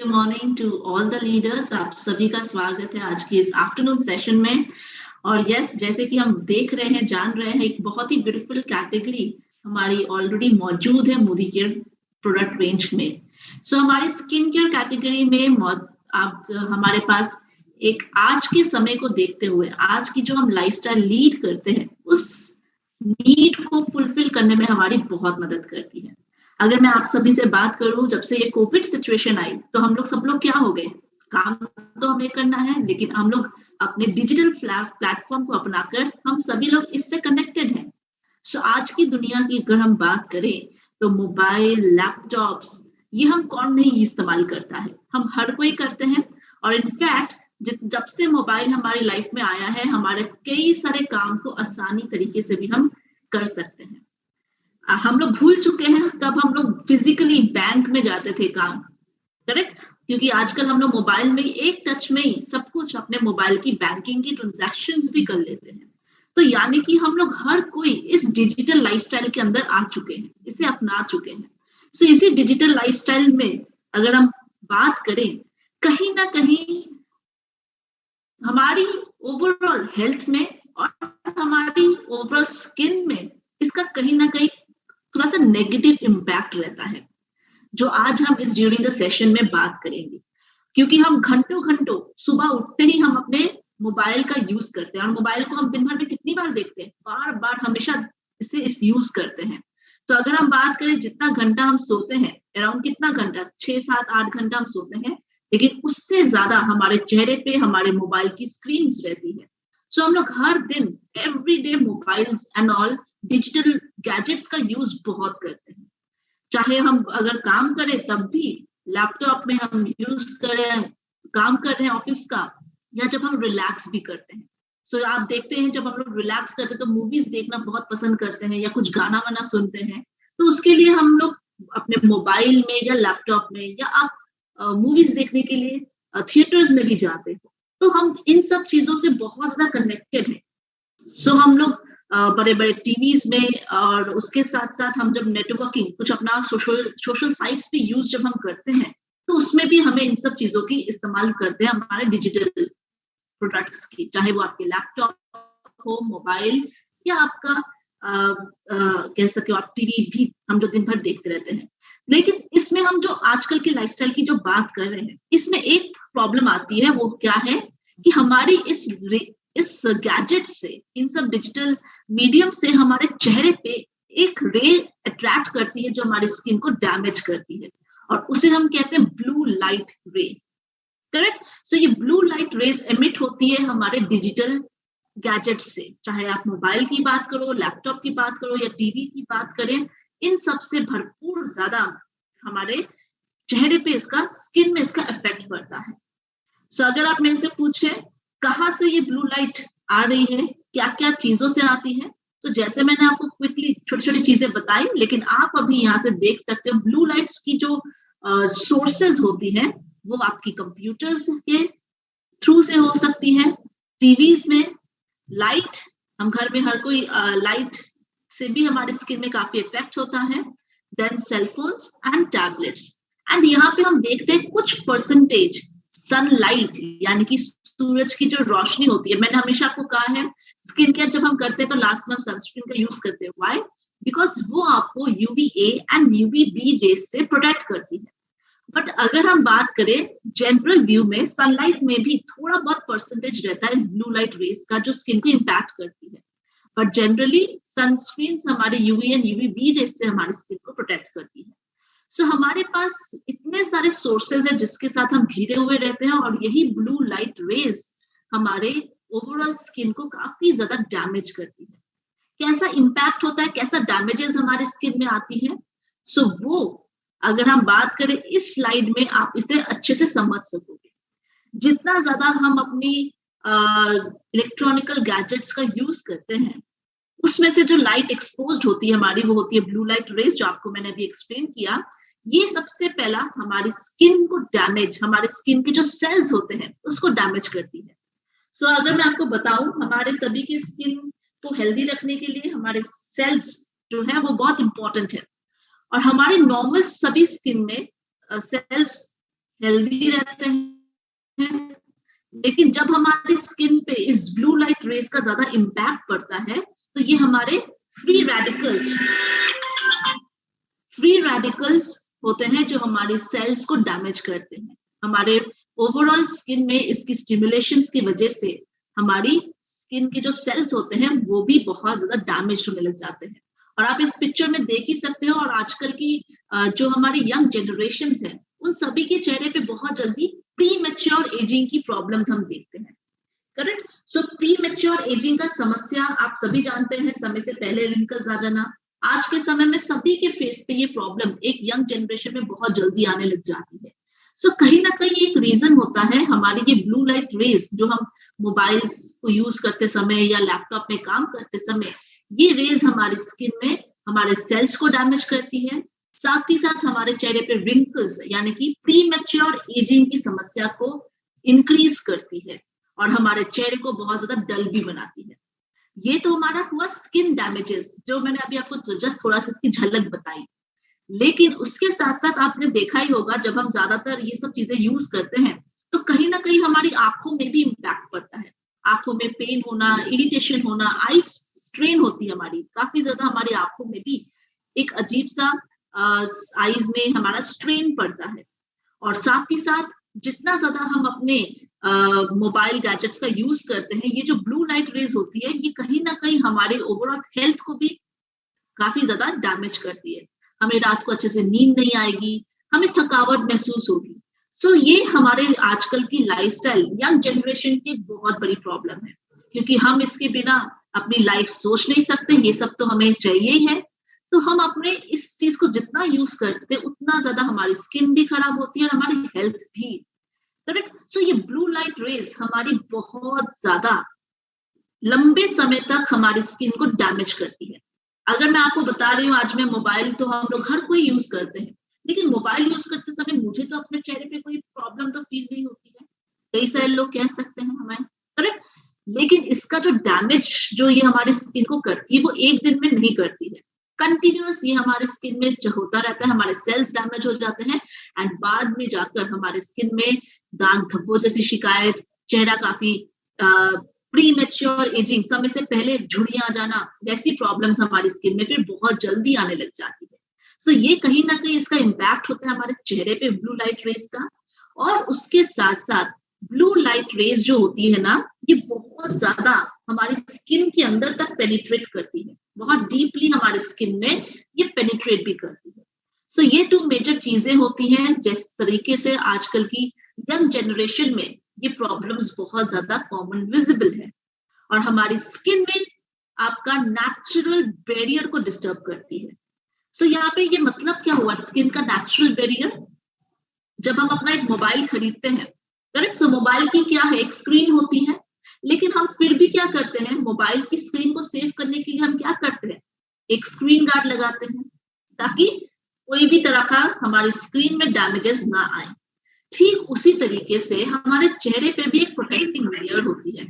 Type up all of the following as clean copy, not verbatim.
Morning to all the leaders. आप सभी का स्वागत है आज की इस आफ्टरनून सेशन में। और यस, जैसे कि हम देख रहे हैं, जान रहे हैं, एक बहुत ही ब्यूटीफुल कैटेगरी हमारी ऑलरेडी मौजूद है मोदी केयर प्रोडक्ट रेंज में। सो हमारी स्किन केयर कैटेगरी में आप हमारे पास एक आज के समय को देखते हुए आज की जो हम लाइफस्टाइल लीड करते हैं उस नीड को फुलफिल करने में हमारी बहुत मदद करती है। अगर मैं आप सभी से बात करूं, जब से ये कोविड सिचुएशन आई तो हम लोग सब लोग क्या हो गए, काम तो हमें करना है लेकिन हम लोग अपने डिजिटल प्लेटफॉर्म को अपनाकर हम सभी लोग इससे कनेक्टेड हैं। सो आज की दुनिया की अगर हम बात करें तो मोबाइल, लैपटॉप्स, ये हम कौन नहीं इस्तेमाल करता है, हम हर कोई करते हैं। और इनफैक्ट जब से मोबाइल हमारी लाइफ में आया है, हमारे कई सारे काम को आसानी तरीके से भी हम कर सकते हैं। हम लोग भूल चुके हैं तब हम लोग फिजिकली बैंक में जाते थे काम, करेक्ट? क्योंकि आजकल हम लोग मोबाइल में एक टच में ही सब कुछ अपने मोबाइल की बैंकिंग की ट्रांजैक्शंस भी कर लेते हैं। तो यानी कि हम लोग हर कोई इस डिजिटल लाइफस्टाइल के अंदर आ चुके हैं, इसे अपना चुके हैं। सो इसी डिजिटल लाइफस्टाइल में अगर हम बात करें, कहीं ना कहीं हमारी ओवरऑल हेल्थ में और हमारी ओवरऑल स्किन में इसका कहीं ना कहीं थोड़ा सा नेगेटिव इम्पैक्ट रहता है, जो आज हम इस ड्यूरिंग द सेशन में बात करेंगे। क्योंकि हम घंटों घंटों सुबह उठते ही हम अपने मोबाइल का यूज करते हैं, और मोबाइल को हम दिन भर में कितनी बार देखते हैं, बार बार हमेशा इसे इस यूज करते हैं। तो अगर हम बात करें जितना घंटा हम सोते हैं, अराउंड कितना घंटा, 6 7 8 घंटा हम सोते हैं, लेकिन उससे ज्यादा हमारे चेहरे पे हमारे मोबाइल की स्क्रीन रहती है। सो हम लोग हर दिन every day mobiles and all digital gadgets का यूज बहुत करते हैं। चाहे हम अगर काम करें तब भी लैपटॉप में हम यूज करें, काम कर रहे हैं ऑफिस का, या जब हम रिलैक्स भी करते हैं। सो आप देखते हैं जब हम लोग रिलैक्स करते हैं तो मूवीज देखना बहुत पसंद करते हैं या कुछ गाना वाना सुनते हैं। तो उसके लिए हम लोग अपने मोबाइल में या लैपटॉप में, या आप मूवीज देखने के लिए थिएटर्स में भी जाते हो। तो हम इन सब चीजों से बहुत ज्यादा कनेक्टेड है। सो हम लोग बड़े बड़े टीवीज में, और उसके साथ साथ हम जब नेटवर्किंग कुछ अपना सोशल साइट्स भी यूज जब हम करते हैं, तो उसमें भी हमें इन सब चीजों की इस्तेमाल करते हैं हमारे डिजिटल प्रोडक्ट्स की, चाहे वो आपके लैपटॉप हो, मोबाइल, या आपका कह सके आप टीवी भी हम जो दिन भर देखते रहते हैं। लेकिन इसमें हम जो आजकल की लाइफस्टाइल की जो बात कर रहे हैं, इसमें एक प्रॉब्लम आती है। वो क्या है कि हमारी इस गैजेट से, इन सब डिजिटल मीडियम से हमारे चेहरे पे एक रे अट्रैक्ट करती है जो हमारी स्किन को डैमेज करती है, और उसे हम कहते हैं ब्लू लाइट रे, करेक्ट? सो ये ब्लू लाइट रेज एमिट होती है हमारे डिजिटल गैजेट से, चाहे आप मोबाइल की बात करो, लैपटॉप की बात करो, या टीवी की बात करें, इन सब से भरपूर ज्यादा हमारे चेहरे पे इसका, स्किन में इसका इफेक्ट पड़ता है। सो अगर आप मेरे से पूछे कहाँ से ये ब्लू लाइट आ रही है, क्या क्या चीजों से आती है, तो जैसे मैंने आपको क्विकली छोटी छोटी चीजें बताई, लेकिन आप अभी यहाँ से देख सकते हो ब्लू लाइट्स की जो सोर्सेज होती है वो आपकी कंप्यूटर्स के थ्रू से हो सकती है, टीवीज में लाइट, हम घर में हर कोई लाइट से भी हमारी स्किन में काफी इफेक्ट होता है, then cellphones and tablets. And यहाँ पे हम देखते हैं कुछ परसेंटेज सनलाइट, यानी कि सूरज की जो रोशनी होती है। मैंने हमेशा आपको कहा है स्किन केयर जब हम करते हैं तो लास्ट में हम सनस्क्रीन का यूज करते हैं। व्हाई? बिकॉज वो आपको यूवीए एंड यूवीबी रेज से प्रोटेक्ट करती है। बट अगर हम बात करें जनरल व्यू में, सनलाइट में भी थोड़ा बहुत परसेंटेज रहता है इस ब्लू लाइट रेज का जो स्किन को इम्पैक्ट करती है, बट जनरली सनस्क्रीन हमारे यूवी एंड यूवीबी रेज से हमारी स्किन को प्रोटेक्ट करती है। सो हमारे पास इतने सारे सोर्सेज है जिसके साथ हम घिरे हुए रहते हैं, और यही ब्लू लाइट रेज हमारे ओवरऑल स्किन को काफी ज्यादा डैमेज करती है। कैसा इम्पैक्ट होता है, कैसा डैमेजेस हमारे स्किन में आती है, सो वो अगर हम बात करें इस स्लाइड में आप इसे अच्छे से समझ सकोगे। जितना ज्यादा हम अपनी इलेक्ट्रॉनिकल गैजेट्स का यूज करते हैं, उसमें से जो लाइट एक्सपोज्ड होती है हमारी, वो होती है ब्लू लाइट रेज, जो आपको मैंने अभी एक्सप्लेन किया। ये सबसे पहला हमारी स्किन को डैमेज, हमारे स्किन के जो सेल्स होते हैं उसको डैमेज करती है। सो अगर मैं आपको बताऊं, हमारे सभी की स्किन को हेल्दी रखने के लिए हमारे सेल्स जो है वो बहुत इंपॉर्टेंट है, और हमारे नॉर्मल सभी स्किन में सेल्स हेल्दी रहते हैं। लेकिन जब हमारी स्किन पे इस ब्लू लाइट रेज का ज्यादा इम्पैक्ट पड़ता है तो ये हमारे फ्री रेडिकल्स होते हैं जो हमारी सेल्स को डैमेज करते हैं। हमारे ओवरऑल स्किन में इसकी स्टिमुलेशन की वजह से हमारी स्किन के जो सेल्स होते हैं वो भी बहुत ज्यादा डैमेज होने लग जाते हैं। और आप इस पिक्चर में देख ही सकते हो, और आजकल की जो हमारी यंग जनरेशन है उन सभी के चेहरे पे बहुत जल्दी प्री मेच्योर एजिंग की प्रॉब्लम्स हम देखते हैं। करेक्ट। सो प्री मेच्योर एजिंग का समस्या आप सभी जानते हैं, समय से पहले रिंकल्स आ जाना। आज के समय में सभी के फेस पे ये प्रॉब्लम एक यंग जनरेशन में बहुत जल्दी आने लग जाती है। सो कहीं ना कहीं एक रीजन होता है हमारी ये ब्लू लाइट रेज जो हम मोबाइल्स को यूज करते समय या लैपटॉप में काम करते समय, ये रेज हमारी स्किन में हमारे सेल्स को डैमेज करती है। साथ ही साथ हमारे चेहरे पे रिंकल्स यानी कि प्री मेच्योर एजिंग की समस्या को इंक्रीज करती है और हमारे चेहरे को बहुत ज्यादा डल भी बनाती है। ये तो हमारा हुआ स्किन डैमेजेस, जो मैंने अभी आपको जस्ट थोड़ा सा इसकी झलक बताई। लेकिन उसके साथ साथ आपने देखा ही होगा जब हम ज्यादातर ये सब चीजें यूज करते हैं तो कहीं ना कहीं हमारी आंखों में भी इम्पैक्ट पड़ता है। आंखों में पेन होना, इरिटेशन होना, आई स्ट्रेन होती है हमारी, काफी ज्यादा हमारी आंखों में भी एक अजीब सा आईज में हमारा स्ट्रेन पड़ता है। और साथ ही साथ जितना ज्यादा हम अपने मोबाइल गैजेट्स का यूज करते हैं, ये जो ब्लू लाइट रेज होती है ये कहीं ना कहीं हमारे ओवरऑल हेल्थ को भी काफी ज्यादा डैमेज करती है। हमें रात को अच्छे से नींद नहीं आएगी, हमें थकावट महसूस होगी। सो ये हमारे आजकल की लाइफस्टाइल यंग जनरेशन की बहुत बड़ी प्रॉब्लम है, क्योंकि हम इसके बिना अपनी लाइफ सोच नहीं सकते। ये सब तो हमें चाहिए ही है। तो हम अपने इस चीज को जितना यूज करते हैं उतना ज्यादा हमारी स्किन भी खराब होती है और हमारी हेल्थ भी। करेक्ट। सो ये ब्लू लाइट रेज हमारी बहुत ज्यादा लंबे समय तक हमारी स्किन को डैमेज करती है। अगर मैं आपको बता रही हूँ, आज में मोबाइल तो हम लोग हर कोई यूज करते हैं, लेकिन मोबाइल यूज करते समय मुझे तो अपने चेहरे पे कोई प्रॉब्लम तो फील नहीं होती है। कई सारे लोग कह सकते हैं हमें, करेक्ट। लेकिन इसका जो डैमेज जो ये हमारी स्किन को करती है वो एक दिन में नहीं करती है। कंटिन्यूअस ये हमारे स्किन में होता रहता है, हमारे सेल्स डैमेज हो जाते हैं एंड बाद में जाकर हमारे स्किन में दाग धब्बों जैसी शिकायत, चेहरा काफी प्री मेच्योर एजिंग, समय से पहले झुर्रियां आ जाना, वैसी प्रॉब्लम्स हमारी स्किन में फिर बहुत जल्दी आने लग जाती है। सो ये कहीं ना कहीं इसका इम्पैक्ट होता है हमारे चेहरे पे ब्लू लाइट रेज का। और उसके साथ साथ ब्लू लाइट रेज जो होती है ना, ये बहुत ज्यादा हमारी स्किन के अंदर तक पेनिट्रेट करती है, बहुत डीपली हमारे स्किन में ये पेनिट्रेट भी करती है। सो ये टू मेजर चीजें होती हैं जिस तरीके से आजकल की यंग जनरेशन में ये प्रॉब्लम्स बहुत ज्यादा कॉमन विजिबल है और हमारी स्किन में आपका नेचुरल बैरियर को डिस्टर्ब करती है। सो यहाँ पे ये मतलब क्या हुआ स्किन का नेचुरल बैरियर? जब हम अपना एक मोबाइल खरीदते हैं, करेक्ट, सो मोबाइल की क्या है, एक स्क्रीन होती है, लेकिन हम फिर भी क्या करते हैं, मोबाइल की स्क्रीन को सेव करने के लिए हम क्या करते हैं, एक स्क्रीन गार्ड लगाते हैं ताकि कोई भी तरह का हमारी स्क्रीन में डैमेजेस ना आए। ठीक उसी तरीके से हमारे चेहरे पे भी एक प्रोटेक्टिंग लेयर होती है,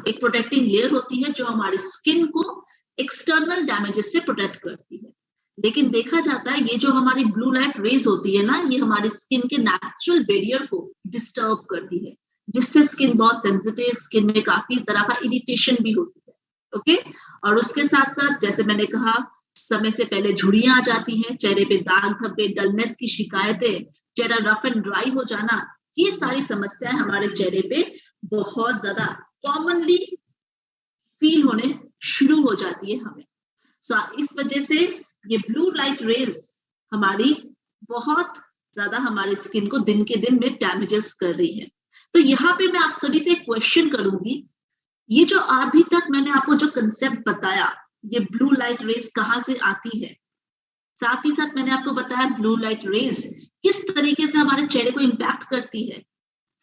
एक प्रोटेक्टिंग लेयर होती है जो हमारी स्किन को एक्सटर्नल डैमेजेस से प्रोटेक्ट करती है। लेकिन देखा जाता है ये जो हमारी ब्लू लाइट रेज होती है ना, ये हमारी स्किन के नेचुरल बैरियर को डिस्टर्ब करती है, जिससे स्किन बहुत सेंसिटिव, स्किन में काफी तरह का इरिटेशन भी होती है। ओके। और उसके साथ साथ जैसे मैंने कहा, समय से पहले झुर्रियां आ जाती हैं, चेहरे पे दाग धब्बे, डलनेस की शिकायतें, चेहरा रफ एंड ड्राई हो जाना, ये सारी समस्याएं हमारे चेहरे पे बहुत ज्यादा कॉमनली फील होने शुरू हो जाती है हमें। सो इस वजह से ये ब्लू लाइट रेज हमारी बहुत ज्यादा हमारी स्किन को दिन के दिन में डैमेजेस कर रही है। तो यहाँ पे मैं आप सभी से एक क्वेश्चन करूंगी, ये जो अभी तक मैंने आपको जो कंसेप्ट बताया, ये ब्लू लाइट रेज कहाँ से आती है, साथ ही साथ मैंने आपको बताया ब्लू लाइट रेज किस तरीके से हमारे चेहरे को इम्पैक्ट करती है,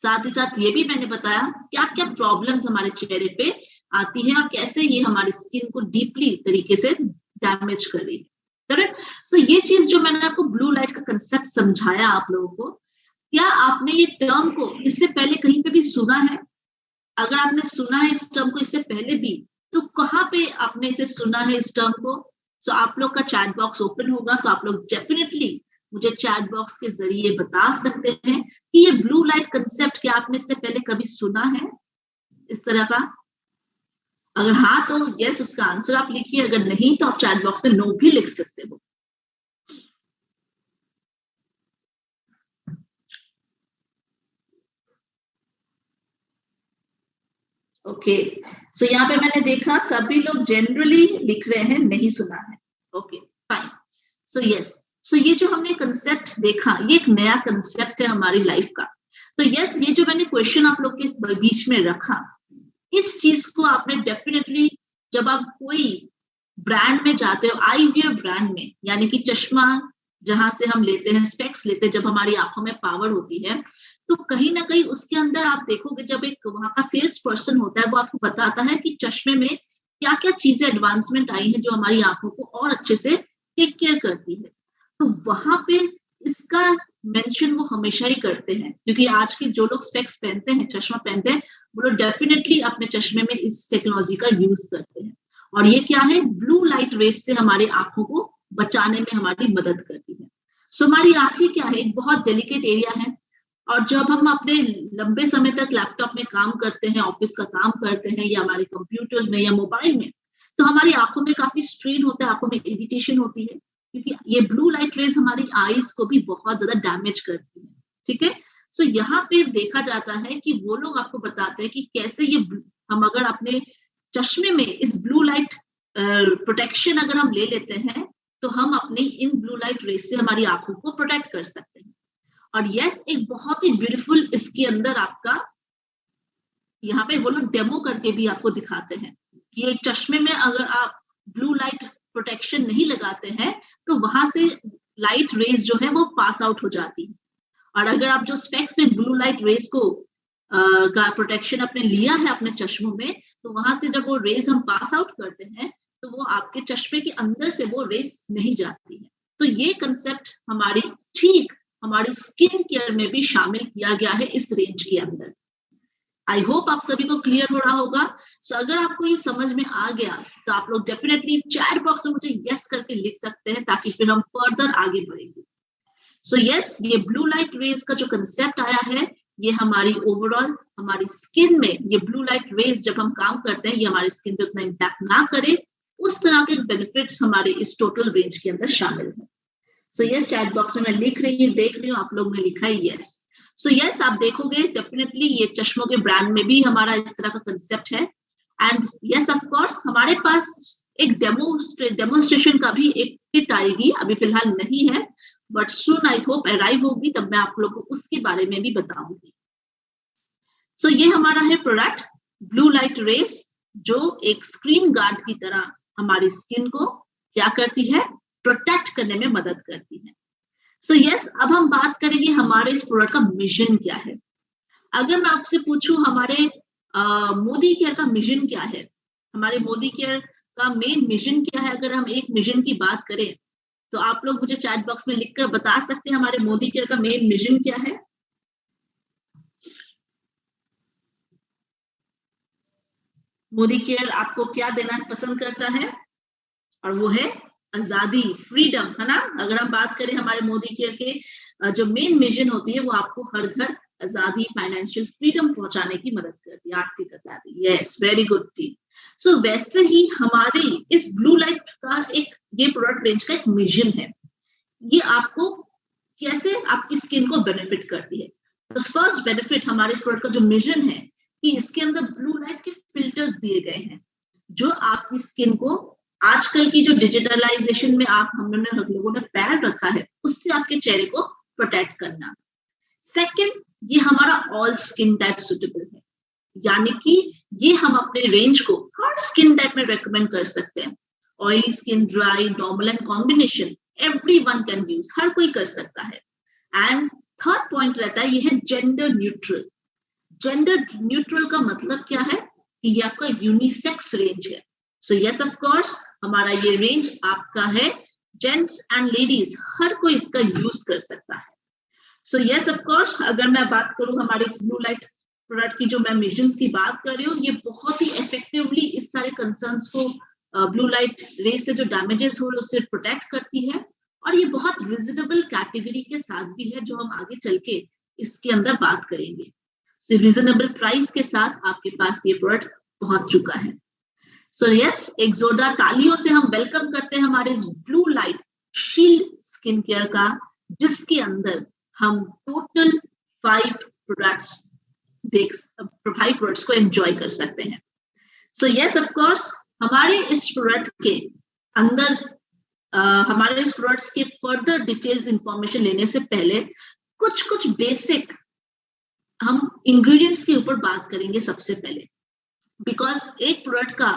साथ ही साथ ये भी मैंने बताया क्या क्या प्रॉब्लम्स हमारे चेहरे पे आती है और कैसे ये हमारी स्किन को डीपली तरीके से डैमेज कर रही है। करेक्ट। सो ये चीज जो मैंने आपको ब्लू लाइट का कंसेप्ट समझाया आप लोगों को, क्या आपने ये टर्म को इससे पहले कहीं पे भी सुना है? अगर आपने सुना है इस टर्म को इससे पहले भी, तो कहाँ पे आपने इसे सुना है इस टर्म को? सो आप लोग का चैट बॉक्स ओपन होगा, तो आप लोग डेफिनेटली मुझे चैट बॉक्स के जरिए बता सकते हैं कि ये ब्लू लाइट कंसेप्ट क्या आपने इससे पहले कभी सुना है इस तरह का? अगर हाँ तो यस उसका आंसर आप लिखिए, अगर नहीं तो आप चैट बॉक्स में नो भी लिख सकते हो। ओके, सो यहाँ पे मैंने देखा सभी लोग जनरली लिख रहे हैं नहीं सुना है। ओके फाइन, सो यस, सो ये जो हमने कंसेप्ट देखा ये एक नया कंसेप्ट है हमारी लाइफ का। तो यस, ये जो मैंने क्वेश्चन आप लोग के बीच में रखा, इस चीज को आपने डेफिनेटली जब आप कोई ब्रांड में जाते हो, आई वियर ब्रांड में, यानी कि चश्मा जहां से हम लेते हैं, स्पेक्स लेते हैं, जब हमारी आंखों में पावर होती है, तो कहीं ना कहीं उसके अंदर आप देखोगे जब एक वहां का सेल्स पर्सन होता है वो आपको बताता है कि चश्मे में क्या क्या चीजें एडवांसमेंट आई है जो हमारी आंखों को और अच्छे से टेक केयर करती है। तो वहां पे इसका मेंशन वो हमेशा ही करते हैं, क्योंकि आज के जो लोग स्पेक्स पहनते हैं, चश्मा पहनते हैं, वो लोग डेफिनेटली अपने चश्मे में इस टेक्नोलॉजी का यूज करते हैं। और ये क्या है, ब्लू लाइट रेस से हमारी आंखों को बचाने में हमारी मदद करती है। सो हमारी आंखें क्या है, एक बहुत डेलिकेट एरिया है, और जब हम अपने लंबे समय तक लैपटॉप में काम करते हैं, ऑफिस का काम करते हैं, या हमारे कंप्यूटर्स में या मोबाइल में, तो हमारी आंखों में काफी स्ट्रेन होता है, आंखों में इरिटेशन होती है, क्योंकि ये ब्लू लाइट रेज हमारी आईज को भी बहुत ज्यादा डैमेज करती है। ठीक है, सो यहाँ पे देखा जाता है कि वो लोग आपको बताते हैं कि कैसे ये हम अगर अपने चश्मे में इस ब्लू लाइट प्रोटेक्शन अगर हम ले लेते हैं, तो हम अपनी इन ब्लू लाइट रेज से हमारी आंखों को प्रोटेक्ट कर सकते हैं। और यस, एक बहुत ही ब्यूटीफुल इसके अंदर आपका यहाँ पे वो लोग डेमो करके भी आपको दिखाते हैं कि एक चश्मे में अगर आप ब्लू लाइट प्रोटेक्शन नहीं लगाते हैं तो वहां से लाइट रेज जो है वो पास आउट हो जाती है। और अगर आप जो स्पेक्स में ब्लू लाइट रेज को का प्रोटेक्शन आपने लिया है अपने चश्मों में, तो वहां से जब वो रेज हम पास आउट करते हैं तो वो आपके चश्मे के अंदर से वो रेज नहीं जाती है। तो ये कंसेप्ट हमारी ठीक हमारी स्किन केयर में भी शामिल किया गया है इस रेंज के अंदर। आई होप आप सभी को क्लियर हो रहा होगा। सो अगर आपको ये समझ में आ गया तो आप लोग डेफिनेटली चैट बॉक्स में मुझे यस करके लिख सकते हैं, ताकि फिर हम फर्दर आगे बढ़ेंगे। सो यस, ये ब्लू लाइट रेज का जो कंसेप्ट आया है, ये हमारी ओवरऑल हमारी स्किन में ये ब्लू लाइट रेज जब हम काम करते हैं, ये हमारी स्किन पे उतना इम्पैक्ट ना करे, उस तरह के बेनिफिट्स हमारे इस टोटल रेंज के अंदर शामिल है। सो यस, चैट बॉक्स में मैं लिख रही हूँ, देख रही हूँ आप लोग ने लिखा है यस। सो यस, आप देखोगे डेफिनेटली ये चश्मों के ब्रांड में भी हमारा इस तरह का कंसेप्ट है। एंड यस ऑफ कोर्स हमारे पास एक डेमोन्स्ट्रेशन का भी एक किट आएगी, अभी फिलहाल नहीं है, but soon I hope arrive होगी, तब मैं आप लोग को उसके बारे में भी बताऊंगी। सो ये हमारा है प्रोडक्ट ब्लू लाइट रेस, जो एक स्क्रीन गार्ड की तरह हमारी स्किन को क्या करती है, प्रोटेक्ट करने में मदद करती है। सो यस, अब हम बात करेंगे हमारे इस प्रोडक्ट का मिशन क्या है। अगर मैं आपसे पूछूं हमारे मोदी केयर का मिशन क्या है, हमारे मोदी केयर का मेन मिशन क्या है, अगर हम एक मिशन की बात करें तो आप लोग मुझे चैट बॉक्स में लिखकर बता सकते हैं हमारे मोदी केयर का मेन मिशन क्या है। मोदी केयर आपको क्या देना पसंद करता है, और वो है आजादी, फ्रीडम, है ना। अगर हम बात करें हमारे मोदी केयर के जो मेन मिशन होती है, वो आपको हर घर आजादी, फाइनेंशियल फ्रीडम पहुंचाने की मदद करती है, आर्थिक आजादी। Yes, very good team. So वैसे ही हमारे इस ब्लू लाइट का एक ये प्रोडक्ट रेंज का एक मिशन है, ये आपको कैसे आपकी स्किन को बेनिफिट करती है। तो फर्स्ट बेनिफिट हमारे इस प्रोडक्ट का जो मिशन है कि इसके अंदर ब्लू लाइट के फिल्टर्स दिए गए हैं, जो आपकी स्किन को आजकल की जो डिजिटलाइजेशन में हम लोगों ने पैर रखा है, उससे आपके चेहरे को प्रोटेक्ट करना। सेकंड, ये हमारा ऑल स्किन टाइप सुटेबल है, यानी कि ये हम अपने रेंज को हर स्किन टाइप में रेकमेंड कर सकते हैं। Oily skin, dry, normal and combination, everyone can use, हर कोई कर सकता है। एंड थर्ड पॉइंट रहता है, ये है जेंडर न्यूट्रल। जेंडर न्यूट्रल का मतलब क्या है कि ये आपका यूनिसेक्स रेंज है। सो यस ऑफ कोर्स हमारा ये रेंज आपका है, जेंट्स एंड लेडीज हर कोई इसका यूज कर सकता है। सो यस ऑफ कोर्स अगर मैं बात करूं हमारे इस ब्लू लाइट प्रोडक्ट की, जो मैं मिशंस की बात कर रही हूँ, ये बहुत ही इफेक्टिवली इस सारे कंसर्न्स को ब्लू लाइट रेज से जो डैमेजेस हो रहे उससे प्रोटेक्ट करती है, और ये बहुत रिजनेबल कैटेगरी के साथ भी है, जो हम आगे चल के इसके अंदर बात करेंगे। तो रिजनेबल प्राइस के साथ आपके पास ये प्रोडक्ट पहुंच चुका है। सो यस, एक जोरदार तालियों से हम वेलकम करते हैं हमारे इस blue light shield skin care का, जिसके अंदर हम टोटल 5 प्रोडक्ट्स को एंजॉय कर सकते हैं। सो यस, ऑफ कोर्स हमारे इस प्रोडक्ट के अंदर हमारे इस प्रोडक्ट्स के फर्दर डिटेल्स इंफॉर्मेशन लेने से पहले कुछ बेसिक हम इंग्रेडिएंट्स के ऊपर बात करेंगे सबसे पहले, बिकॉज एक प्रोडक्ट का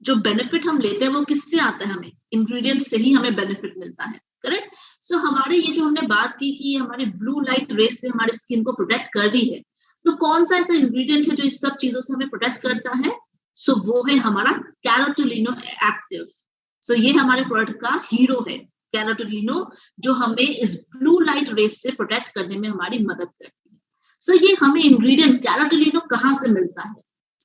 जो बेनिफिट हम लेते हैं वो किससे आता है? हमें इंग्रेडिएंट से ही हमें बेनिफिट मिलता है, करेक्ट? सो हमारे ये जो हमने बात की कि हमारे ब्लू लाइट रेस से हमारे स्किन को प्रोटेक्ट कर रही है, तो कौन सा ऐसा इंग्रेडिएंट है जो इस सब चीजों से हमें प्रोटेक्ट करता है? सो वो है हमारा कैरोटिलिनो एक्टिव। सो ये हमारे प्रोडक्ट का हीरो है, कैरोटिलिनो, जो हमें इस ब्लू लाइट रेस से प्रोटेक्ट करने में हमारी मदद करती है। सो ये हमें इंग्रेडिएंट कैरोटिलिनो कहाँ से मिलता है?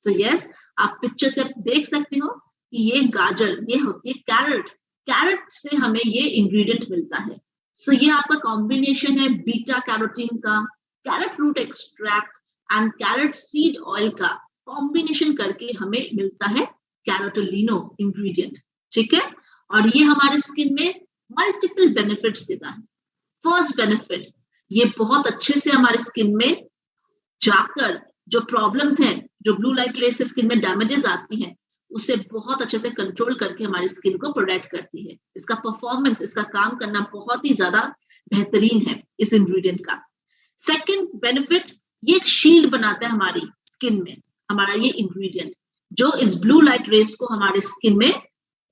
सो यस, आप पिक्चर से देख सकते हो कि ये गाजर, ये होती है कैरेट, कैरेट से हमें ये इंग्रेडिएंट मिलता है। सो ये आपका कॉम्बिनेशन है बीटा कैरोटीन का, carrot root extract and carrot seed oil का कॉम्बिनेशन करके हमें मिलता है कैरोटिलिनो इंग्रेडिएंट, ठीक है? और ये हमारे स्किन में मल्टीपल बेनिफिट्स देता है। फर्स्ट बेनिफिट, ये बहुत अच्छे से हमारे स्किन में जाकर जो प्रॉब्लम्स हैं, जो ब्लू लाइट रेस से स्किन में डैमेजेस आती हैं, उसे बहुत अच्छे से कंट्रोल करके हमारी स्किन को प्रोटेक्ट करती है। इसका परफॉर्मेंस, इसका काम करना बहुत ही ज्यादा बेहतरीन है इस इंग्रेडिएंट का। सेकंड बेनिफिट, ये एक शील्ड बनाता है हमारी स्किन में, हमारा ये इंग्रेडिएंट, जो इस ब्लू लाइट रेस को हमारे स्किन में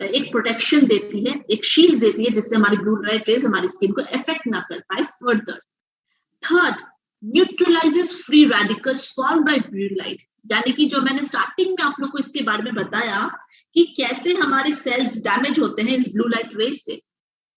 एक प्रोटेक्शन देती है, एक शील्ड देती है, जिससे हमारी ब्लू लाइट रेस हमारी स्किन को इफेक्ट ना कर पाए further. Third, neutralises free radicals formed by blue light, यानी कि जो मैंने स्टार्टिंग में आप लोग को इसके बारे में बताया कि कैसे हमारे सेल्स डैमेज होते हैं इस ब्लू लाइट रेस से।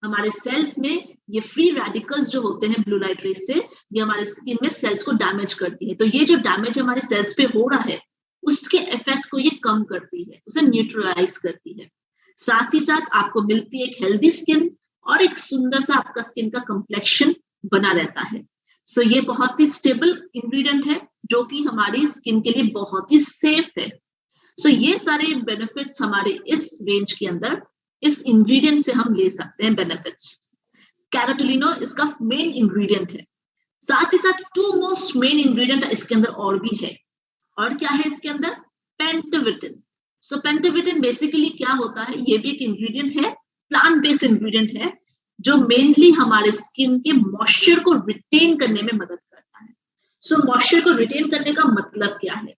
हमारे सेल्स में ये फ्री रेडिकल्स जो होते हैं ब्लू लाइट रेस से, ये हमारे स्किन में सेल्स को डैमेज करती है। तो ये जो डैमेज हमारे सेल्स पे हो रहा है, उसके इफेक्ट को ये कम करती है, उसे न्यूट्रलाइज करती है। साथ ही साथ आपको मिलती है एक हेल्दी स्किन और एक सुंदर सा आपका स्किन का कंप्लेक्शन बना रहता है। सो ये बहुत ही स्टेबल इंग्रेडिएंट है, जो कि हमारी स्किन के लिए बहुत ही सेफ है। सो ये सारे बेनिफिट्स हमारे इस रेंज के अंदर इस इंग्रेडिएंट से हम ले सकते हैं बेनिफिट्स। कैरोटिलिनो इसका मेन इंग्रेडिएंट है। साथ ही साथ 2 मोस्ट मेन इंग्रेडिएंट इसके अंदर और भी है। और क्या है इसके अंदर? पेंटाविटिन। सो पेंटाविटिन बेसिकली क्या होता है? ये भी एक इंग्रेडिएंट है, प्लांट बेस्ड इंग्रेडिएंट है, जो मेनली हमारे स्किन के मॉइस्चर को रिटेन करने में मदद करता है। सो मॉइस्चर को रिटेन करने का मतलब क्या है?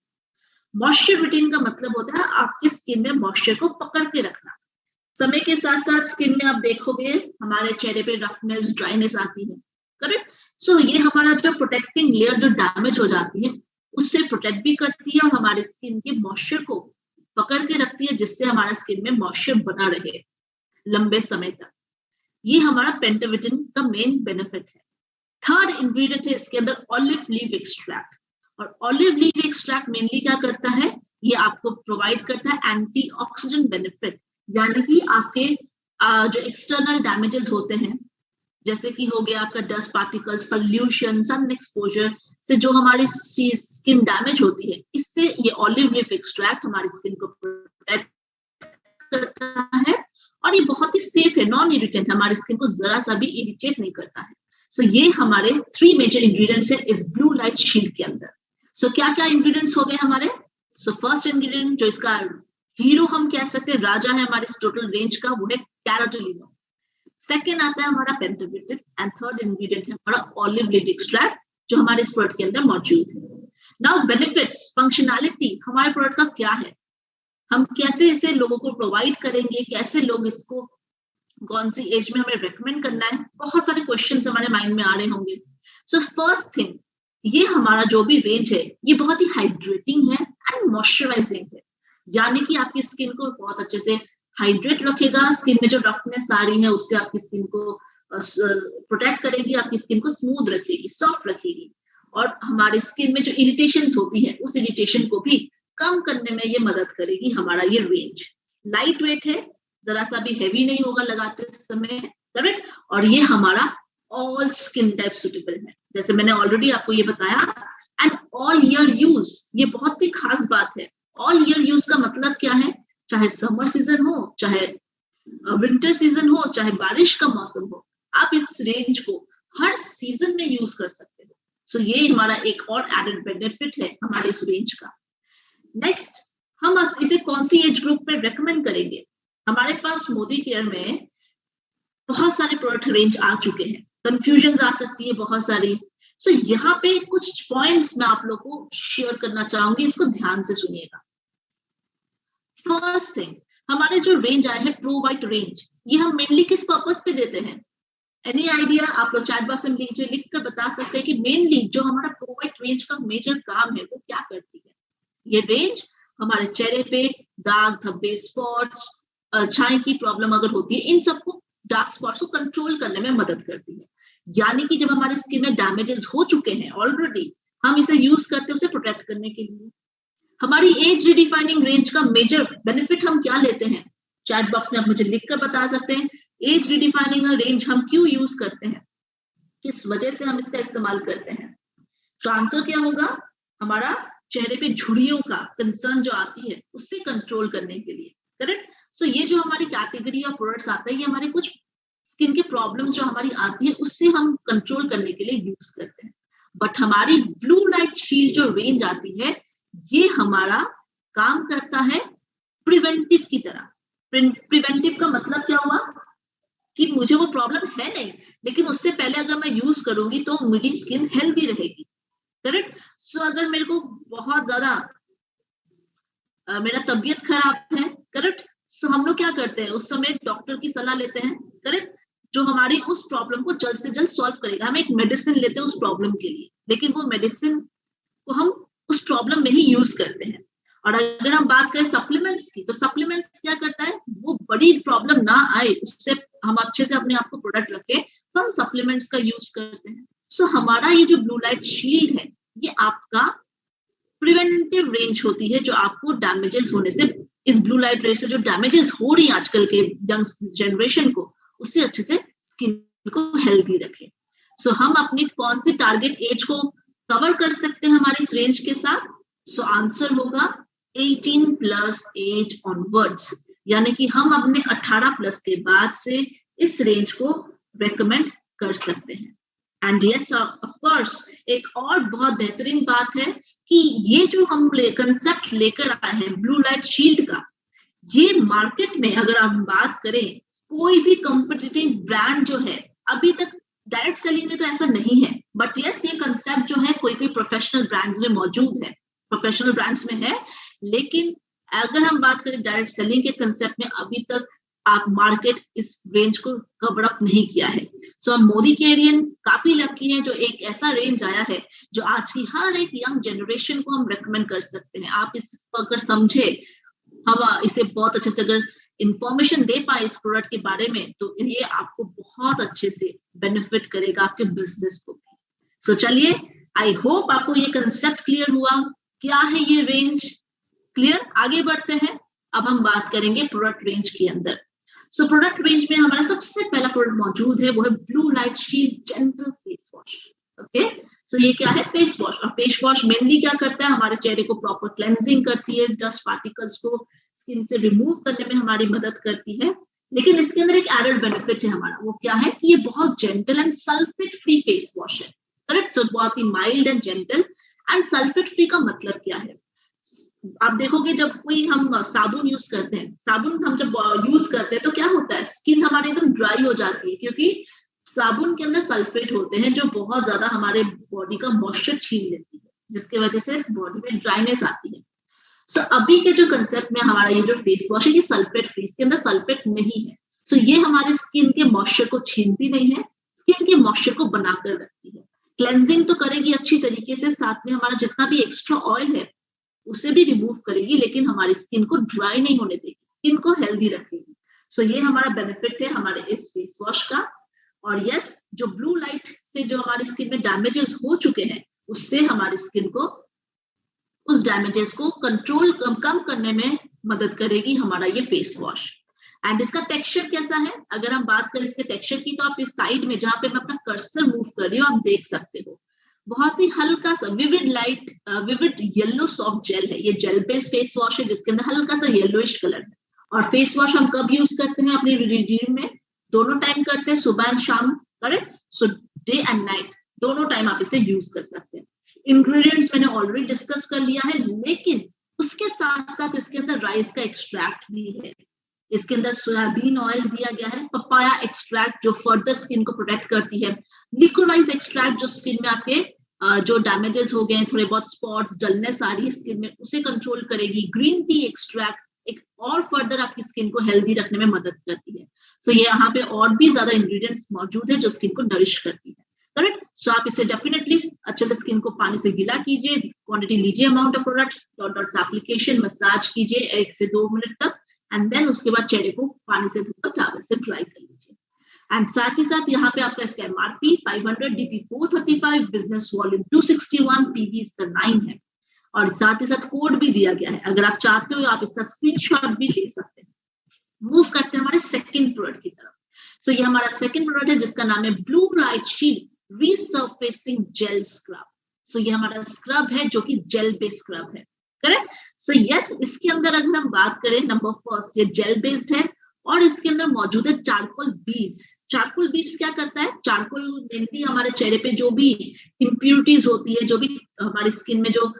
मॉइस्चर रिटेन का मतलब होता है आपकी स्किन में मॉइस्चर को पकड़ के रखना। समय के साथ साथ स्किन में आप देखोगे हमारे चेहरे पे रफनेस, ड्राइनेस आती है, करेक्ट? सो ये हमारा जो प्रोटेक्टिंग लेयर जो डैमेज हो जाती है, उससे प्रोटेक्ट भी करती है और हमारे स्किन के मॉइस्चर को पकड़ के रखती है, जिससे हमारा स्किन में मॉइस्चर बना रहे लंबे समय तक। ये हमारा पेंटाविटिन का मेन बेनिफिट है। थर्ड इंग्रेडिएंट है इसके अंदर ऑलिव लीफ एक्सट्रैक्ट। और ऑलिव लीफ एक्सट्रैक्ट मेनली क्या करता है? ये आपको प्रोवाइड करता है एंटीऑक्सीडेंट बेनिफिट, यानी कि आपके जो एक्सटर्नल डैमेजेस होते हैं, जैसे कि हो गया आपका dust particles, pollution, sun exposure से जो हमारी स्किन डैमेज होती है, इससे ये ऑलिव लीफ एक्सट्रैक्ट हमारी स्किन को प्रोटेक्ट करता है। और ये बहुत ही सेफ है, नॉन इरिटेंट, हमारी स्किन को जरा सा भी इरिटेट नहीं करता है। सो ये हमारे 3 मेजर इंग्रेडिएंट्स है इस ब्लू लाइट शील्ड के अंदर। सो क्या क्या इंग्रेडिएंट्स हो गए हमारे? सो फर्स्ट इंग्रेडिएंट जो इसका हीरो हम कह सकते हैं, राजा है हमारे इस टोटल रेंज का, वो है कैरोटिलिनो। सेकेंड आता है हमारा पेंटाविटिन एंड थर्ड इंग्रेडिएंट है हमारा ऑलिव लीफ एक्सट्रैक्ट, जो हमारे इस प्रोडक्ट के अंदर मौजूद है। नाउ बेनिफिट्स, फंक्शनैलिटी हमारे प्रोडक्ट का क्या है, हम कैसे इसे लोगों को प्रोवाइड करेंगे, कैसे लोग इसको कौन सी एज में हमें रेकमेंड करना है, बहुत सारे क्वेश्चंस हमारे माइंड में आ रहे होंगे। सो फर्स्ट थिंग, ये हमारा जो भी रेंज है ये बहुत ही हाइड्रेटिंग है एंड मॉइस्चराइजिंग है, यानी कि आपकी स्किन को बहुत अच्छे से हाइड्रेट रखेगा, स्किन में जो रफनेस आ रही है उससे आपकी स्किन को प्रोटेक्ट करेगी, आपकी स्किन को स्मूथ रखेगी, सॉफ्ट रखेगी, और हमारी स्किन में जो इरिटेशंस होती है उस इरिटेशन को भी कम करने में ये मदद करेगी। हमारा ये रेंज लाइट वेट है, जरा सा भी हैवी नहीं होगा लगाते समय, करेक्ट। और ये हमारा ऑल स्किन टाइप सुटेबल है, जैसे मैंने ऑलरेडी आपको ये बताया। एंड ऑल ईयर यूज, ये बहुत ही खास बात है। ऑल ईयर यूज का मतलब क्या है? चाहे समर सीजन हो, चाहे विंटर सीजन हो, चाहे बारिश का मौसम हो, आप इस रेंज को हर सीजन में यूज कर सकते हो। सो ये हमारा एक और एडेड बेनिफिट है हमारे इस रेंज का। नेक्स्ट, हम इसे कौन सी एज ग्रुप पे रेकमेंड करेंगे? हमारे पास मोदी केयर में बहुत सारे प्रोडक्ट रेंज आ चुके हैं, कंफ्यूजन आ सकती है बहुत सारी। सो यहाँ पे कुछ पॉइंट्स मैं आप लोग को शेयर करना चाहूंगी, इसको ध्यान से सुनिएगा। फर्स्ट थिंग, हमारे जो रेंज आए हैं प्रो वाइट रेंज, ये हम मेनली किस पर्पस पे देते हैं? Any idea? आप लोग चैट बॉक्स में लीजिए, लिख कर बता सकते हैं कि मेनली जो हमारा प्रो वाइट रेंज का मेजर काम है वो क्या करती है। ये रेंज हमारे चेहरे पे दाग धब्बे स्पॉट्स, छाई की प्रॉब्लम अगर होती है, इन सबको डार्क स्पॉट्स को कंट्रोल करने में मदद करती है। यानी कि जब हमारे स्किन में डैमेजेस हो चुके हैं ऑलरेडी, हम इसे यूज करते हैं उसे प्रोटेक्ट करने के लिए। हमारी एज रिडिफाइनिंग रेंज का मेजर बेनिफिट हम क्या लेते हैं? चैट बॉक्स में आप मुझे लिखकर बता सकते हैं। एज रिडिफाइनिंग रेंज हम क्यों यूज करते हैं, किस वजह से हम इसका इस्तेमाल करते हैं? तो आंसर क्या होगा? हमारा चेहरे पे झुर्रियों का कंसर्न जो आती है उससे कंट्रोल करने के लिए, करेक्ट। सो ये जो हमारी कैटेगरी ऑफ प्रोडक्ट्स आता है, ये हमारे कुछ स्किन के प्रॉब्लम्स जो हमारी आती है उससे हम कंट्रोल करने के लिए यूज करते हैं। बट हमारी ब्लू लाइट शील्ड जो रेंज आती है, ये हमारा काम करता है प्रिवेंटिव की तरह। प्रिवेंटिव का मतलब क्या हुआ? कि मुझे वो प्रॉब्लम है नहीं, लेकिन उससे पहले अगर मैं यूज करूंगी तो मेरी स्किन हेल्दी रहेगी, करेक्ट। सो अगर मेरे को बहुत ज्यादा मेरा तबीयत खराब है, करेक्ट, सो हम लोग क्या करते हैं? उस समय डॉक्टर की सलाह लेते हैं, करेक्ट, जो हमारी उस प्रॉब्लम को जल्द से जल्द सॉल्व करेगा। हम एक मेडिसिन लेते हैं उस प्रॉब्लम के लिए, लेकिन वो मेडिसिन को हम उस प्रॉब्लम में ही यूज करते हैं। और अगर हम बात करें सप्लीमेंट्स की, तो सप्लीमेंट्स क्या करता है? वो बड़ी प्रॉब्लम ना आए, उससे हम अच्छे से अपने आप को प्रोटेक्ट रखें, तो हम सप्लीमेंट्स का यूज करते हैं। सो हमारा ये जो ब्लू लाइट शील्ड है, ये आपका प्रिवेंटिव रेंज होती है, जो आपको डैमेजेस होने से, इस ब्लू लाइट रे से जो डैमेजेस हो रही है आजकल के यंग जनरेशन को, उससे अच्छे से स्किन को हेल्दी रखें। सो हम अपनी कौन सी टारगेट एज को कवर कर सकते हैं हमारी इस रेंज के साथ? सो आंसर होगा 18 प्लस एज ऑनवर्ड्स, यानी कि हम अपने 18 प्लस के बाद से इस रेंज को रेकमेंड कर सकते हैं। एंड यस ऑफ कोर्स, एक और बहुत बेहतरीन बात है कि ये जो हम कंसेप्ट लेकर आए हैं ब्लू लाइट शील्ड का, ये मार्केट में अगर हम बात करें, कोई भी कॉम्पिटिटिव ब्रांड जो है, अभी तक डायरेक्ट सेलिंग में तो ऐसा नहीं है, बट यस ये कंसेप्ट जो है कोई कोई प्रोफेशनल ब्रांड्स में मौजूद है, प्रोफेशनल ब्रांड्स में है। लेकिन अगर हम बात करें डायरेक्ट सेलिंग के कंसेप्ट में, अभी तक आप मार्केट इस रेंज को कवर अप नहीं किया है। सो हम मोदी केयरियन काफी लकी है जो एक ऐसा रेंज आया है जो आज की हर एक यंग जनरेशन को हम रेकमेंड कर सकते हैं। आप इसको अगर समझे, हम इसे बहुत अच्छे से अगर इंफॉर्मेशन दे पाए इस प्रोडक्ट के बारे में, तो ये आपको बहुत अच्छे से बेनिफिट करेगा आपके बिजनेस को भी। सो चलिए, आई होप आपको ये कंसेप्ट क्लियर हुआ, क्या है ये रेंज, क्लियर। आगे बढ़ते हैं, अब हम बात करेंगे प्रोडक्ट रेंज के अंदर। सो प्रोडक्ट रेंज में हमारा सबसे पहला प्रोडक्ट मौजूद है, वो है blue light shield gentle face wash. Okay, so ये क्या है? Face wash. और फेस वॉश मेनली क्या करता है? हमारे चेहरे को प्रॉपर क्लेंजिंग करती है, डस्ट पार्टिकल्स को स्किन से रिमूव करने में हमारी मदद करती है। लेकिन इसके अंदर एक एडेड बेनिफिट है हमारा, वो क्या है? कि ये बहुत gentle and sulphate free face wash है, करेक्ट। सो बहुत ही mild and gentle. And sulphate free का मतलब क्या है? आप देखोगे जब कोई हम साबुन यूज करते हैं, साबुन हम जब यूज करते हैं तो क्या होता है? स्किन हमारी एकदम ड्राई हो जाती है, क्योंकि साबुन के अंदर सल्फेट होते हैं जो बहुत ज्यादा हमारे बॉडी का मॉइस्चर छीन लेती है, जिसकी वजह से बॉडी में ड्राइनेस आती है। सो अभी के जो कंसेप्ट में हमारा ये जो फेस वॉश है, ये सल्फेट फ्री, इसके अंदर सल्फेट नहीं है। सो ये हमारे स्किन के मॉइस्चर को छीनती नहीं है, स्किन के मॉइस्चर को बनाकर रखती है। क्लेंजिंग तो करेगी अच्छी तरीके से, साथ में हमारा जितना भी एक्स्ट्रा ऑयल है उसे भी रिमूव करेगी, लेकिन हमारी स्किन को ड्राई नहीं होने देगी, स्किन को हेल्दी रखेगी। सो ये हमारा बेनिफिट है हमारे इस फेस वॉश का। और यस, जो ब्लू लाइट से जो हमारी स्किन में डैमेजेस हो चुके हैं, उससे हमारी स्किन को, उस डैमेजेस को कंट्रोल कम करने में मदद करेगी हमारा ये फेस वॉश। एंड इसका टेक्सचर कैसा है, अगर हम बात करें इसके टेक्सचर की, तो आप इस साइड में जहां पे मैं अपना कर्सर मूव कर रही हूँ आप देख सकते हो, बहुत ही हल्का सा विविड येलो सॉफ्ट जेल है। ये जेल बेस्ड फेस वॉश है जिसके अंदर हल्का सा येलोइश कलर है। और फेस वॉश हम कब यूज करते हैं अपने रिजीम में, दोनों टाइम करते हैं, सुबह एंड शाम, correct. So day and night दोनों टाइम आप इसे यूज कर सकते हैं। इंग्रेडिएंट्स मैंने ऑलरेडी डिस्कस कर लिया है, लेकिन उसके साथ साथ इसके अंदर राइस का एक्सट्रैक्ट भी है, इसके अंदर सोयाबीन ऑयल दिया गया है, पपाया एक्सट्रैक्ट जो फर्दर स्किन को प्रोटेक्ट करती है, लिक्विडाइज एक्सट्रैक्ट जो स्किन में आपके जो डैमेजेस हो गए, थोड़े बहुत स्पॉट्स डलनेस आ रही है स्किन में, उसे कंट्रोल करेगी, ग्रीन टी एक्सट्रैक्ट एक और फर्दर आपकी स्किन को हेल्दी रखने में मदद करती है। सो ये यहाँ पे और भी ज्यादा इंग्रेडिएंट्स मौजूद है जो स्किन को नरिश करती है, करेक्ट। सो आप इसे डेफिनेटली अच्छे से स्किन को पानी से गीला कीजिए, क्वांटिटी लीजिए amount of product, dot dots application, massage कीजिए 1 से 2 मिनट तक, एंड देन उसके बाद चेहरे को पानी से धोकर टॉवल से ड्राई कर लीजिए। एंड साथ ही साथ यहाँ पे आपका इसका MRP 500, DP 435, business volume 261, PV इसका 9 है, और साथ ही साथ कोड भी दिया गया है, अगर आप चाहते हो आप इसका स्क्रीनशॉट भी ले सकते हैं। मूव करते हैं हमारे सेकंड प्रोडक्ट की तरफ। सो ये हमारा सेकंड प्रोडक्ट है जिसका नाम है blue light shield resurfacing gel scrub. So ये हमारा स्क्रब है जो कि जेल बेस्ड स्क्रब है, करेक्ट। सो यस, इसके अंदर अगर हम बात करें, नंबर फर्स्ट ये जेल बेस्ड है और इसके अंदर मौजूद है चारकोल बीड्स। चारकोल बीड्स क्या करता है, चारकोल मेनली हमारे चेहरे पे जो भी इम्प्यूरिटीज होती है, जो भी हमारी स्किन में जो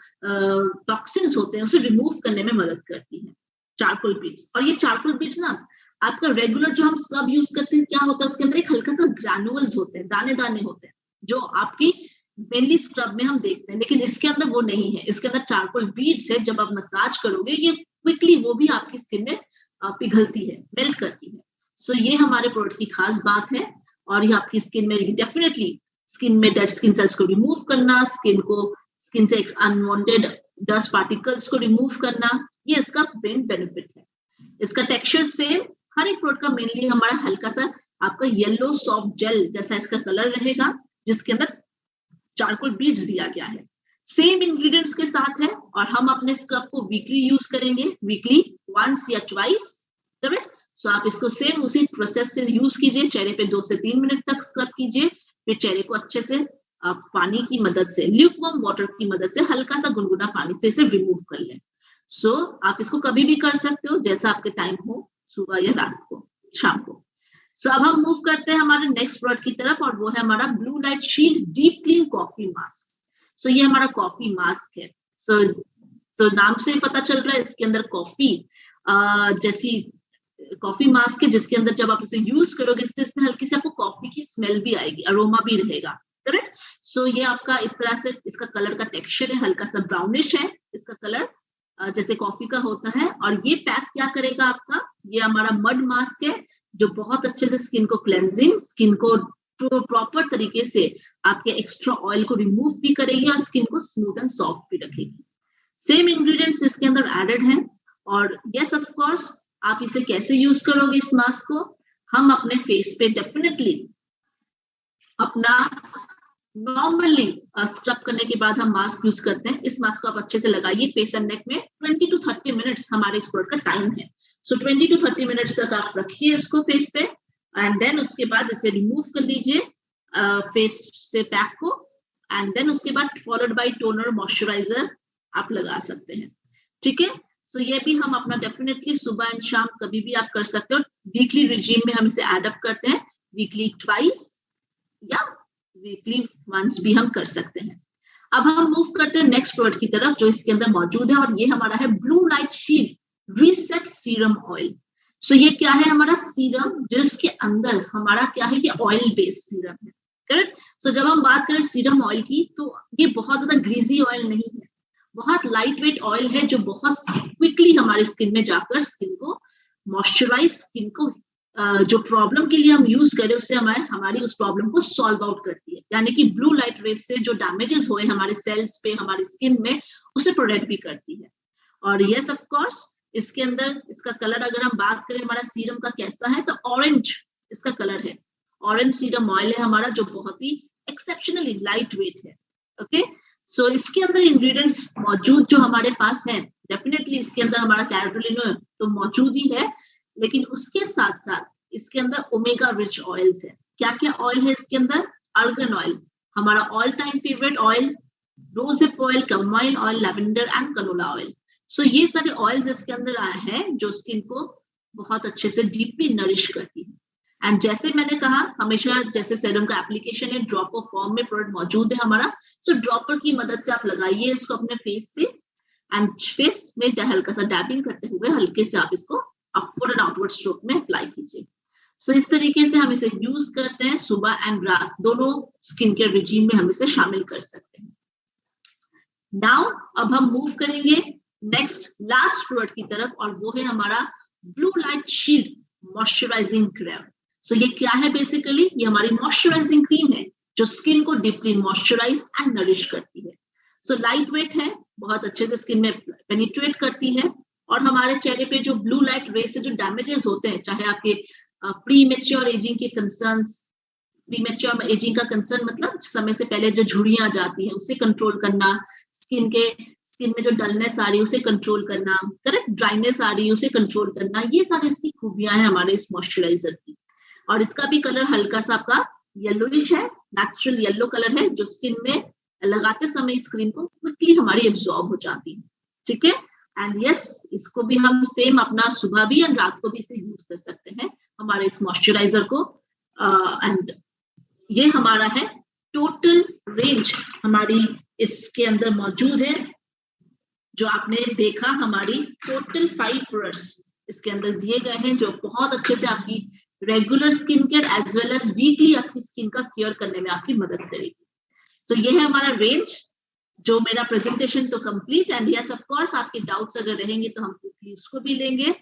टॉक्सिन्स होते हैं उसे रिमूव करने में मदद करती है चारकोल बीड्स। और ये चारकोल बीड्स ना आपका रेगुलर जो हम स्क्रब यूज करते हैं, क्या होता है उसके अंदर एक हल्का सा ग्रैनुअल्स होते हैं, दाने दाने होते हैं, जो आपकी मेनली स्क्रब में हम देखते हैं, लेकिन इसके अंदर वो नहीं है। इसके अंदर चारकोल बीड्स है, जब आप मसाज करोगे ये क्विकली वो भी आपकी स्किन में पिघलती है, मेल्ट करती है। सो ये हमारे प्रोडक्ट की खास बात है, और ये आपकी स्किन में डेफिनेटली स्किन में डेड स्किन सेल्स को रिमूव करना, स्किन से अनवांटेड डस्ट पार्टिकल्स को रिमूव करना, ये इसका मेन बेनिफिट है। इसका टेक्सचर से हर एक प्रोडक्ट का मेनली हमारा हल्का सा आपका येलो सॉफ्ट जेल जैसा इसका कलर रहेगा, जिसके अंदर चारकोल बीड्स दिया गया है, सेम इंग्रेडिएंट्स के साथ है, और हम अपने स्क्रब को वीकली यूज करेंगे, वीकली वंस या ट्वाइस, करेक्ट। सो आप इसको सेम उसी प्रोसेस से यूज कीजिए, चेहरे पे 2 से 3 मिनट तक स्क्रब कीजिए, फिर चेहरे को अच्छे से पानी की मदद से, ल्यूकवार्म वाटर की मदद से, हल्का सा गुनगुना पानी से इसे रिमूव कर लें। सो आप इसको कभी भी कर सकते हो, जैसा आपके टाइम हो, सुबह या रात को, शाम को। सो अब हम मूव करते हैं हमारे नेक्स्ट प्रोडक्ट की तरफ, और वो है हमारा blue light shield deep clean coffee mask. So ये हमारा कॉफी मास्क है। सो नाम से पता चल रहा है इसके अंदर कॉफी जैसी कॉफी मास्क है, जिसके अंदर जब आप इसे यूज करोगे तो इसमें हल्की सी आपको कॉफी की स्मेल भी आएगी, अरोमा भी रहेगा, करेक्ट। सो ये आपका इस तरह से इसका कलर का टेक्सचर है, हल्का सा ब्राउनिश है इसका कलर, जैसे कॉफी का होता है। और ये पैक क्या करेगा आपका, ये हमारा मड मास्क है जो बहुत अच्छे से स्किन को क्लेंजिंग, स्किन को प्रॉपर तरीके से आपके एक्स्ट्रा ऑयल को रिमूव भी करेगी और स्किन को स्मूथ एंड सॉफ्ट भी रखेगी। सेम इंग्रेडिएंट्स इसके अंदर एडेड हैं, और यस ऑफ कोर्स आप इसे कैसे यूज करोगे इस मास्क को, हम अपने फेस पे डेफिनेटली अपना नॉर्मली स्क्रब करने के बाद हम मास्क यूज करते हैं। इस मास्क को आप अच्छे से लगाइए फेस एंड नेक में, 20 to 30 मिनट्स हमारे इस प्रोडक्ट का टाइम है। सो 20 to 30 मिनट्स तक आप रखिए इसको फेस पे, एंड देन उसके बाद इसे रिमूव कर लीजिए फेस से पैक को, एंड देन उसके बाद फॉलोड बाय टोनर मॉइस्चराइजर आप लगा सकते हैं, ठीक है। सो ये भी हम अपना डेफिनेटली सुबह एंड शाम कभी भी आप कर सकते हो। वीकली रिजीम में हम इसे एडअप करते हैं, वीकली ट्वाइस या वीकली वंस भी हम कर सकते हैं। अब हम मूव करते हैं नेक्स्ट प्रोडक्ट की तरफ जो इसके अंदर मौजूद है, और ये हमारा है blue light shield reset serum oil. So ये क्या है, हमारा सीरम जिसके अंदर हमारा क्या है, ये ऑयल बेस्ड सीरम है, करेक्ट। सो जब हम बात करें सीरम ऑयल की, तो ये बहुत ज्यादा ग्रीजी ऑयल नहीं है, बहुत लाइट वेट ऑयल है जो बहुत क्विकली हमारे स्किन में जाकर स्किन को मॉइस्चराइज, स्किन को जो प्रॉब्लम के लिए हम यूज करें उससे हमारी उस प्रॉब्लम को सॉल्व आउट करती है, यानी कि ब्लू लाइट रेस से जो डैमेजेस हुए हमारे सेल्स पे, हमारी स्किन में, उसे प्रोटेक्ट भी करती है। और यस ऑफ कोर्स इसके अंदर इसका कलर अगर हम बात करें हमारा सीरम का कैसा है, तो ऑरेंज इसका कलर है, ऑरेंज सीरम ऑयल है हमारा जो बहुत ही एक्सेप्शनली लाइट वेट है, ओके। सो इसके अंदर इंग्रेडिएंट्स मौजूद जो हमारे पास है, डेफिनेटली इसके अंदर हमारा कैरोटीनॉल तो मौजूद ही है, लेकिन उसके साथ साथ इसके अंदर ओमेगा रिच ऑयल्स है। क्या क्या ऑयल है इसके अंदर? आर्गन ऑयल, हमारा all time favourite oil, rosehip oil, chamomile oil, lavender and canola oil. So ये सारे ऑयल्स इसके अंदर आए हैं जो स्किन को बहुत अच्छे से डीपली नरिश करती है। एंड जैसे मैंने कहा, हमेशा जैसे सेरम का एप्लीकेशन है, ड्रॉपर फॉर्म में प्रोडक्ट मौजूद है हमारा। सो ड्रॉपर की मदद से आप लगाइए इसको अपने फेस पे, एंड फेस में हल्का सा डैपिंग करते हुए हल्के से आप इसको अपवर्ड एंड आउटवर्ड स्ट्रोक में अप्लाई कीजिए। सो इस तरीके से हम इसे यूज करते हैं, सुबह एंड रात दोनों स्किन केयर रिजीम में हम इसे शामिल कर सकते हैं। नाउ अब हम मूव करेंगे नेक्स्ट लास्ट प्रोडक्ट की तरफ, और वो है हमारा blue light shield moisturising cream. So ये क्या है? बेसिकली ये हमारी मॉइस्चराइजिंग क्रीम है जो स्किन को डीपली मॉइस्चराइज एंड नरिश करती है। सो लाइट वेट है, बहुत अच्छे से स्किन में पेनिट्रेट करती है, और हमारे चेहरे पे जो ब्लू लाइट रे से जो डैमेजेस होते हैं, चाहे आपके प्री मेच्योर एजिंग के कंसर्न्स, प्री मेच्योर एजिंग का कंसर्न मतलब समय से पहले जो झुर्रियां जाती है उसे कंट्रोल करना, स्किन में जो डलनेस आ रही है उसे कंट्रोल करना, करेक्ट, ड्राइनेस आ रही है उसे कंट्रोल करना, ये सारी इसकी खूबियां हैं हमारे इस मॉइस्चराइजर की। और इसका भी कलर हल्का सा आपका येलोइश है, नेचुरल येलो कलर है, जो स्किन में लगाते समय इस क्रीम को क्विकली हमारी एब्जॉर्ब हो जाती है। ठीक है, एंड यस, इसको भी हम सेम अपना सुबह भी एंड रात को भी इसे यूज कर सकते हैं हमारे इस मॉइस्चराइजर को। एंड ये हमारा है टोटल रेंज, हमारी इसके अंदर मौजूद है, जो आपने देखा हमारी टोटल 5 प्रोडक्ट्स इसके अंदर दिए गए हैं, जो बहुत अच्छे से आपकी regular skin care as well as weekly आपकी स्किन का केयर करने में आपकी मदद करेगी। सो ये है हमारा रेंज, जो मेरा प्रेजेंटेशन तो complete. And yes of course आपके डाउट्स अगर रहेंगे तो हम उसको भी लेंगे।